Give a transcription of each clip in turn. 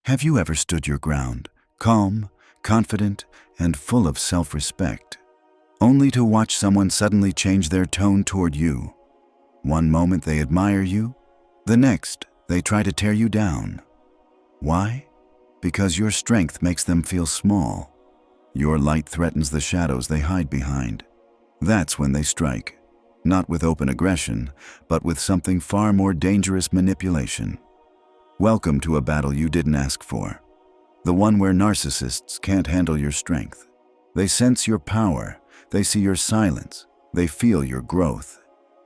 Have you ever stood your ground, calm, confident, and full of self-respect, only to watch someone suddenly change their tone toward you? One moment they admire you, the next they try to tear you down. Why? Because your strength makes them feel small. Your light threatens the shadows they hide behind. That's when they strike, not with open aggression, but with something far more dangerous: manipulation. Welcome to a battle you didn't ask for. The one where narcissists can't handle your strength. They sense your power, they see your silence, they feel your growth.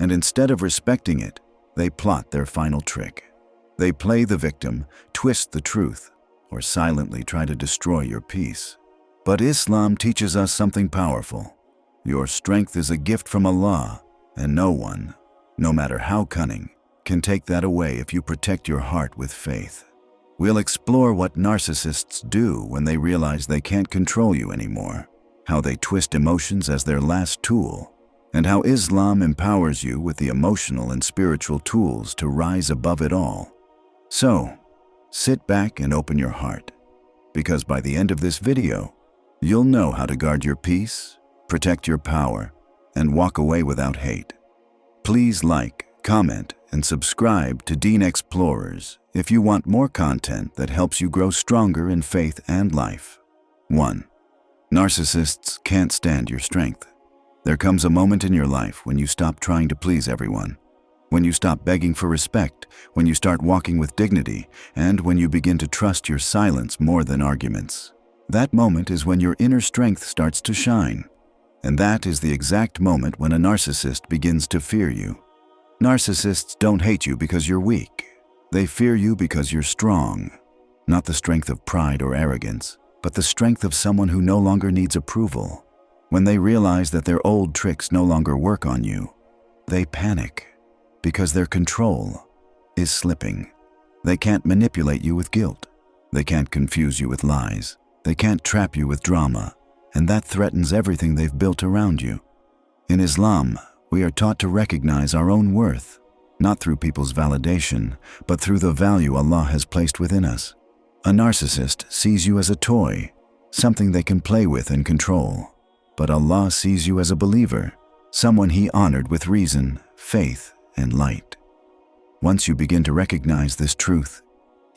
And instead of respecting it, they plot their final trick. They play the victim, twist the truth, or silently try to destroy your peace. But Islam teaches us something powerful. Your strength is a gift from Allah, and no one, no matter how cunning, can take that away if you protect your heart with faith. We'll explore what narcissists do when they realize they can't control you anymore, how they twist emotions as their last tool, and how Islam empowers you with the emotional and spiritual tools to rise above it all. So, sit back and open your heart, because by the end of this video, you'll know how to guard your peace, protect your power, and walk away without hate. Please like, comment, and subscribe to Deen Xplorers if you want more content that helps you grow stronger in faith and life. 1. Narcissists can't stand your strength. There comes a moment in your life when you stop trying to please everyone, when you stop begging for respect, when you start walking with dignity, and when you begin to trust your silence more than arguments. That moment is when your inner strength starts to shine. And that is the exact moment when a narcissist begins to fear you. Narcissists don't hate you because you're weak. They fear you because you're strong. Not the strength of pride or arrogance, but the strength of someone who no longer needs approval. When they realize that their old tricks no longer work on you, they panic because their control is slipping. They can't manipulate you with guilt. They can't confuse you with lies. They can't trap you with drama, and that threatens everything they've built around you. In Islam, we are taught to recognize our own worth, not through people's validation, but through the value Allah has placed within us. A narcissist sees you as a toy, something they can play with and control. But Allah sees you as a believer, someone He honored with reason, faith, and light. Once you begin to recognize this truth,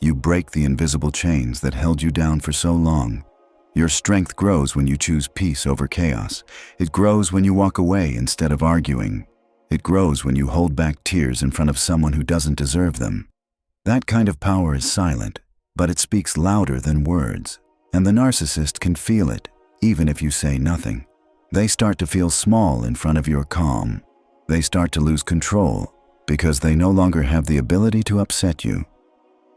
you break the invisible chains that held you down for so long. Your strength grows when you choose peace over chaos. It grows when you walk away instead of arguing. It grows when you hold back tears in front of someone who doesn't deserve them. That kind of power is silent, but it speaks louder than words, and the narcissist can feel it, even if you say nothing. They start to feel small in front of your calm. They start to lose control because they no longer have the ability to upset you.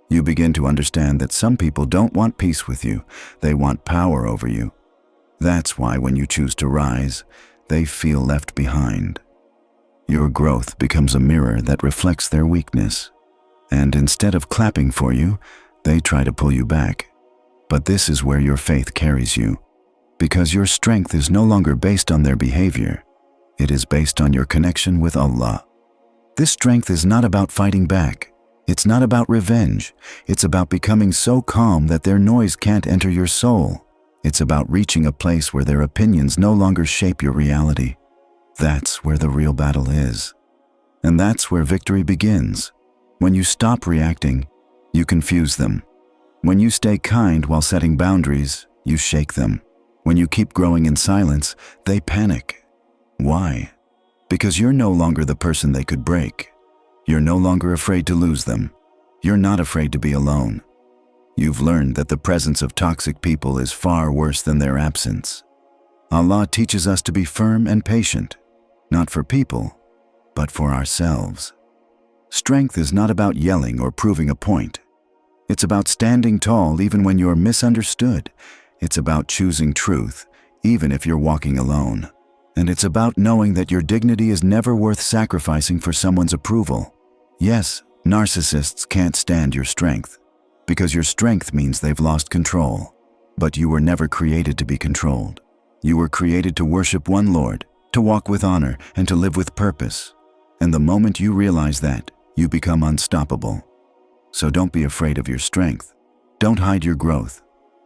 You begin to understand that some people don't want peace with you, they want power over you. That's why when you choose to rise, they feel left behind. Your growth becomes a mirror that reflects their weakness, and instead of clapping for you, they try to pull you back. But this is where your faith carries you, because your strength is no longer based on their behavior. It is based on your connection with Allah. This strength is not about fighting back. It's not about revenge. It's about becoming so calm that their noise can't enter your soul. It's about reaching a place where their opinions no longer shape your reality. That's where the real battle is. And that's where victory begins. When you stop reacting, you confuse them. When you stay kind while setting boundaries, you shake them. When you keep growing in silence, they panic. Why? Because you're no longer the person they could break. You're no longer afraid to lose them. You're not afraid to be alone. You've learned that the presence of toxic people is far worse than their absence. Allah teaches us to be firm and patient, not for people, but for ourselves. Strength is not about yelling or proving a point. It's about standing tall even when you're misunderstood. It's about choosing truth, even if you're walking alone. And it's about knowing that your dignity is never worth sacrificing for someone's approval. Yes, narcissists can't stand your strength, because your strength means they've lost control. But you were never created to be controlled. You were created to worship one Lord, to walk with honor, and to live with purpose. And the moment you realize that, you become unstoppable. So don't be afraid of your strength. Don't hide your growth.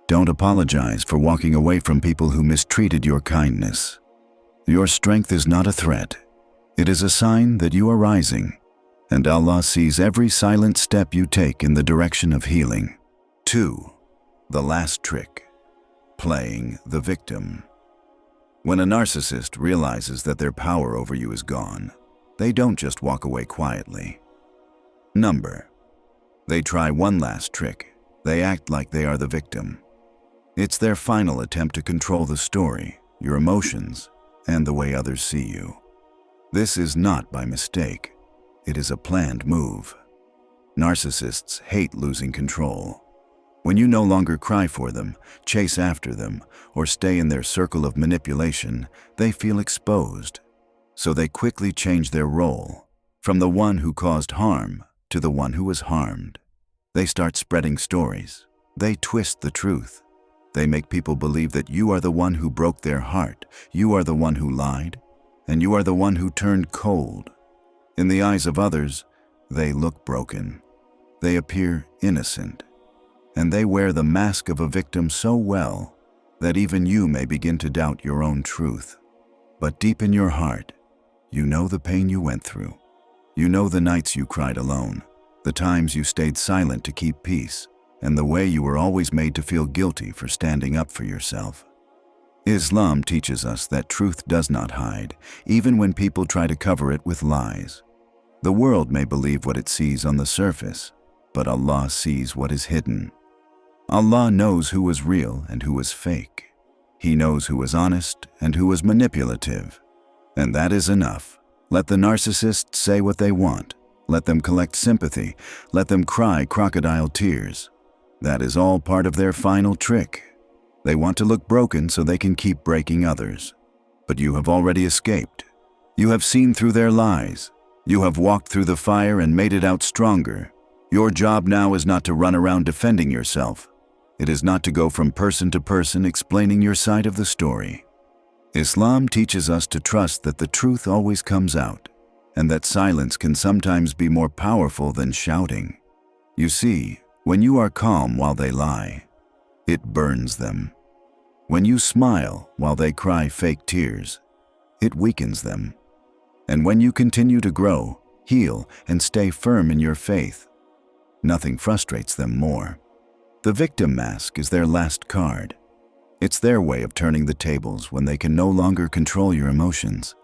Don't apologize for walking away from people who mistreated your kindness. Your strength is not a threat. It is a sign that you are rising, and Allah sees every silent step you take in the direction of healing. 2. The last trick. Playing the victim. When a narcissist realizes that their power over you is gone, they don't just walk away quietly. They try one last trick. They act like they are the victim. It's their final attempt to control the story, your emotions, and the way others see you. This is not by mistake. It is a planned move. Narcissists hate losing control. When you no longer cry for them, chase after them, or stay in their circle of manipulation, they feel exposed. So they quickly change their role, from the one who caused harm to the one who was harmed. They start spreading stories. They twist the truth. They make people believe that you are the one who broke their heart, you are the one who lied, and you are the one who turned cold. In the eyes of others, they look broken. They appear innocent. And they wear the mask of a victim so well that even you may begin to doubt your own truth. But deep in your heart, you know the pain you went through. You know the nights you cried alone, the times you stayed silent to keep peace, and the way you were always made to feel guilty for standing up for yourself. Islam teaches us that truth does not hide, even when people try to cover it with lies. The world may believe what it sees on the surface, but Allah sees what is hidden. Allah knows who was real and who was fake. He knows who was honest and who was manipulative. And that is enough. Let the narcissists say what they want. Let them collect sympathy. Let them cry crocodile tears. That is all part of their final trick. They want to look broken so they can keep breaking others. But you have already escaped. You have seen through their lies. You have walked through the fire and made it out stronger. Your job now is not to run around defending yourself. It is not to go from person to person explaining your side of the story. Islam teaches us to trust that the truth always comes out, and that silence can sometimes be more powerful than shouting. You see, when you are calm while they lie, it burns them. When you smile while they cry fake tears, it weakens them. And when you continue to grow, heal, and stay firm in your faith, nothing frustrates them more. The victim mask is their last card. It's their way of turning the tables when they can no longer control your emotions.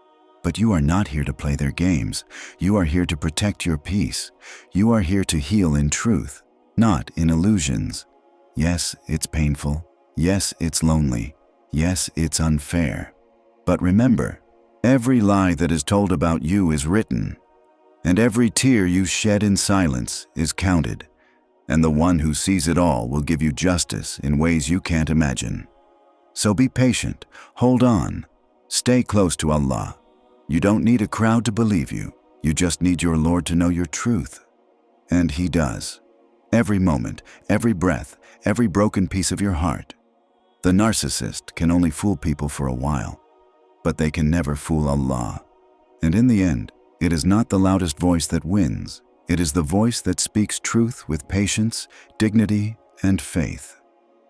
But you are not here to play their games. You are here to protect your peace. You are here to heal in truth, not in illusions. Yes, it's painful. Yes, it's lonely. Yes, it's unfair. But remember, every lie that is told about you is written, and every tear you shed in silence is counted, and the one who sees it all will give you justice in ways you can't imagine. So be patient, hold on, stay close to Allah. You don't need a crowd to believe you. You just need your Lord to know your truth. And He does. Every moment, every breath, every broken piece of your heart. The narcissist can only fool people for a while, but they can never fool Allah. And in the end, it is not the loudest voice that wins. It is the voice that speaks truth with patience, dignity, and faith.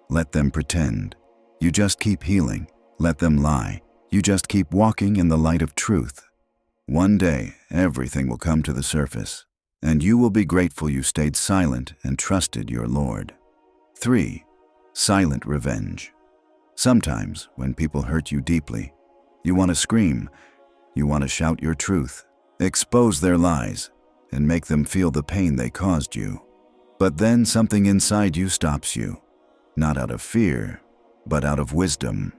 Let them pretend. You just keep healing. Let them lie. You just keep walking in the light of truth. One day, everything will come to the surface, and you will be grateful you stayed silent and trusted your Lord. 3. Silent revenge. Sometimes, when people hurt you deeply, you want to scream. You want to shout your truth, expose their lies, and make them feel the pain they caused you. But then something inside you stops you, not out of fear, but out of wisdom.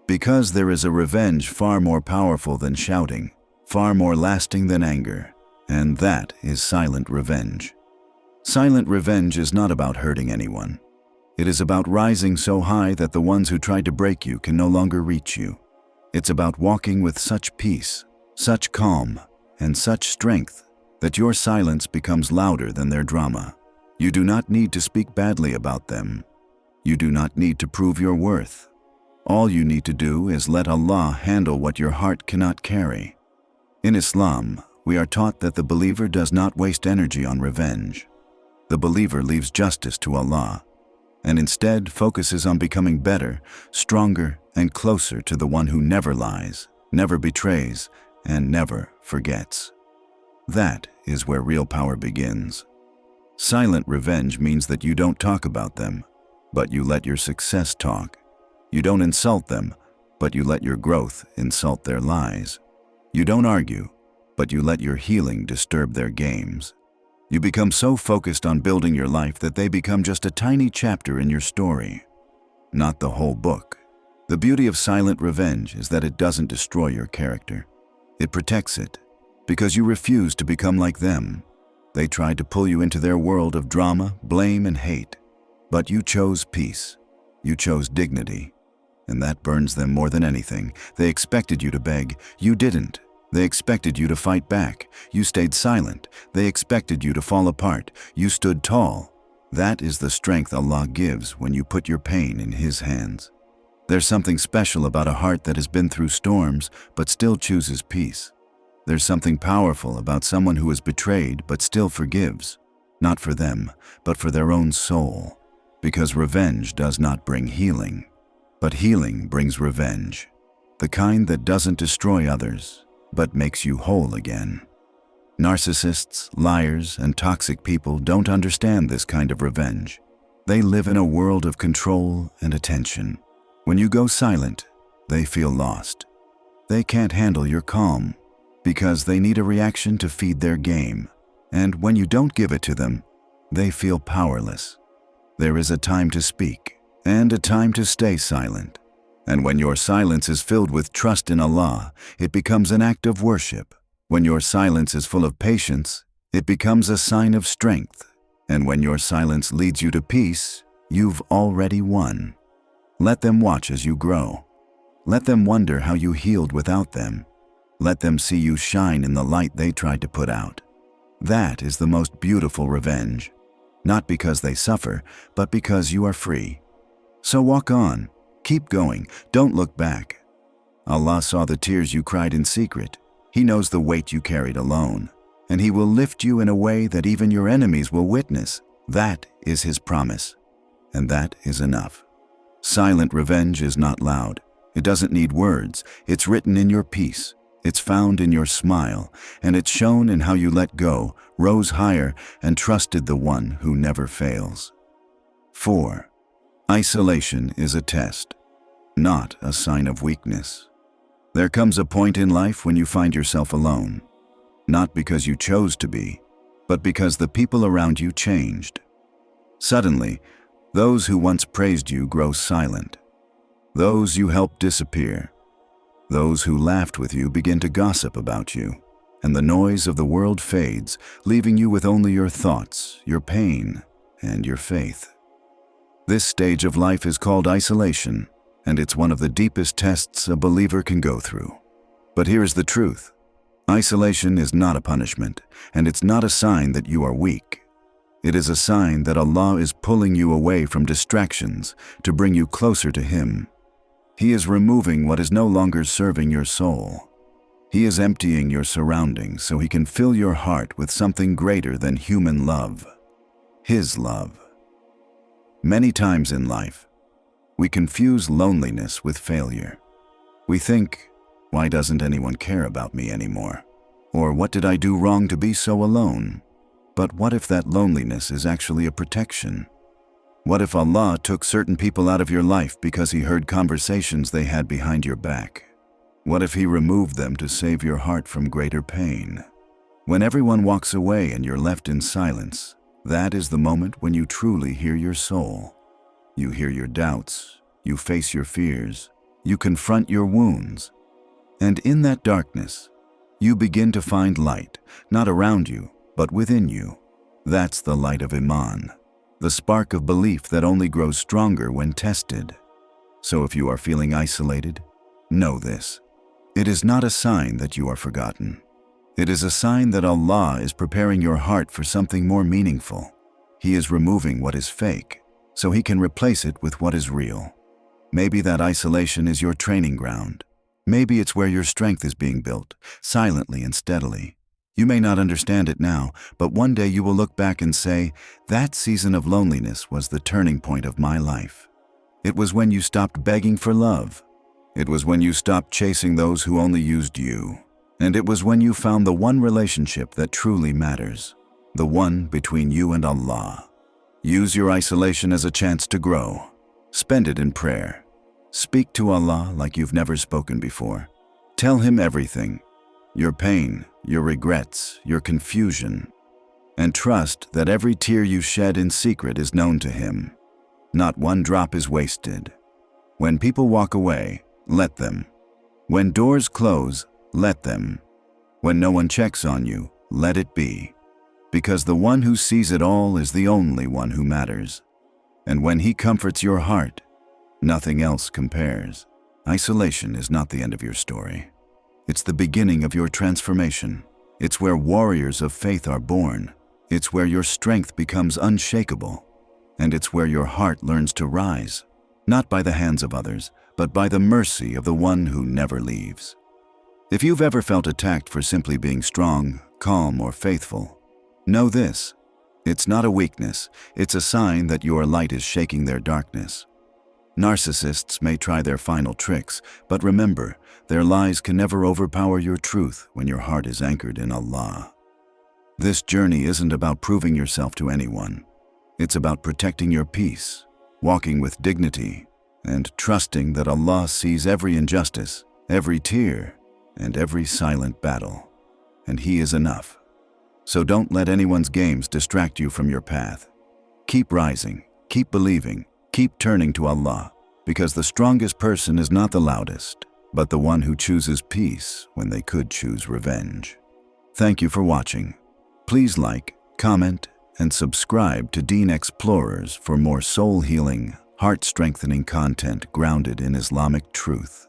Because there is a revenge far more powerful than shouting, far more lasting than anger, and that is silent revenge. Silent revenge is not about hurting anyone. It is about rising so high that the ones who tried to break you can no longer reach you. It's about walking with such peace, such calm, and such strength that your silence becomes louder than their drama. You do not need to speak badly about them. You do not need to prove your worth. All you need to do is let Allah handle what your heart cannot carry. In Islam, we are taught that the believer does not waste energy on revenge. The believer leaves justice to Allah. and instead focuses on becoming better, stronger, and closer to the one who never lies, never betrays, and never forgets. That is where real power begins. Silent revenge means that you don't talk about them, but you let your success talk. You don't insult them, but you let your growth insult their lies. You don't argue, but you let your healing disturb their games. You become so focused on building your life that they become just a tiny chapter in your story, not the whole book. The beauty of silent revenge is that it doesn't destroy your character. It protects it, because you refuse to become like them. They tried to pull you into their world of drama, blame, and hate. But you chose peace. You chose dignity. And that burns them more than anything. They expected you to beg. You didn't. They expected you to fight back. You stayed silent. They expected you to fall apart. You stood tall. That is the strength Allah gives when you put your pain in His hands. There's something special about a heart that has been through storms but still chooses peace. There's something powerful about someone who is betrayed but still forgives, not for them, but for their own soul. Because revenge does not bring healing, but healing brings revenge. The kind that doesn't destroy others, but makes you whole again. Narcissists, liars, and toxic people don't understand this kind of revenge. They live in a world of control and attention. When you go silent, they feel lost. They can't handle your calm, because they need a reaction to feed their game. And when you don't give it to them, they feel powerless. There is a time to speak, and a time to stay silent. And when your silence is filled with trust in Allah, it becomes an act of worship. When your silence is full of patience, it becomes a sign of strength. And when your silence leads you to peace, you've already won. Let them watch as you grow. Let them wonder how you healed without them. Let them see you shine in the light they tried to put out. That is the most beautiful revenge. Not because they suffer, but because you are free. So walk on. Keep going. Don't look back. Allah saw the tears you cried in secret. He knows the weight you carried alone. And He will lift you in a way that even your enemies will witness. That is His promise. And that is enough. Silent revenge is not loud. It doesn't need words. It's written in your peace. It's found in your smile, and it's shown in how you let go, rose higher, and trusted the one who never fails. 4. Isolation is a test, not a sign of weakness. There comes a point in life when you find yourself alone, not because you chose to be, but because the people around you changed. Suddenly, those who once praised you grow silent. Those you helped disappear. Those who laughed with you begin to gossip about you, and the noise of the world fades, leaving you with only your thoughts, your pain, and your faith. This stage of life is called isolation, and it's one of the deepest tests a believer can go through. But here's the truth. Isolation is not a punishment, and it's not a sign that you are weak. It is a sign that Allah is pulling you away from distractions to bring you closer to Him. He is removing what is no longer serving your soul. He is emptying your surroundings so He can fill your heart with something greater than human love. His love. Many times in life, we confuse loneliness with failure. We think, why doesn't anyone care about me anymore? Or what did I do wrong to be so alone? But what if that loneliness is actually a protection? What if Allah took certain people out of your life because He heard conversations they had behind your back? What if He removed them to save your heart from greater pain? When everyone walks away and you're left in silence, that is the moment when you truly hear your soul. You hear your doubts, you face your fears, you confront your wounds. And in that darkness, you begin to find light, not around you, but within you. That's the light of Iman, the spark of belief that only grows stronger when tested. So if you are feeling isolated, know this. It is not a sign that you are forgotten. It is a sign that Allah is preparing your heart for something more meaningful. He is removing what is fake, so He can replace it with what is real. Maybe that isolation is your training ground. Maybe it's where your strength is being built, silently and steadily. You may not understand it now, but one day you will look back and say, that season of loneliness was the turning point of my life. It was when you stopped begging for love. It was when you stopped chasing those who only used you. And it was when you found the one relationship that truly matters, the one between you and Allah. Use your isolation as a chance to grow. Spend it in prayer. Speak to Allah like you've never spoken before. Tell Him everything, your pain, your regrets, your confusion, and trust that every tear you shed in secret is known to Him. Not one drop is wasted. When people walk away, let them. When doors close, let them. When no one checks on you, let it be. Because the one who sees it all is the only one who matters. And when He comforts your heart, nothing else compares. Isolation is not the end of your story. It's the beginning of your transformation. It's where warriors of faith are born. It's where your strength becomes unshakable. And it's where your heart learns to rise, not by the hands of others, but by the mercy of the one who never leaves. If you've ever felt attacked for simply being strong, calm, or faithful, know this: it's not a weakness, it's a sign that your light is shaking their darkness. Narcissists may try their final tricks, but remember, their lies can never overpower your truth when your heart is anchored in Allah. This journey isn't about proving yourself to anyone. It's about protecting your peace, walking with dignity, and trusting that Allah sees every injustice, every tear, and every silent battle. And He is enough. So don't let anyone's games distract you from your path. Keep rising, keep believing, keep turning to Allah, because the strongest person is not the loudest, but the one who chooses peace when they could choose revenge. Thank you for watching. Please like, comment, and subscribe to Deen Xplorers for more soul-healing, heart-strengthening content grounded in Islamic truth.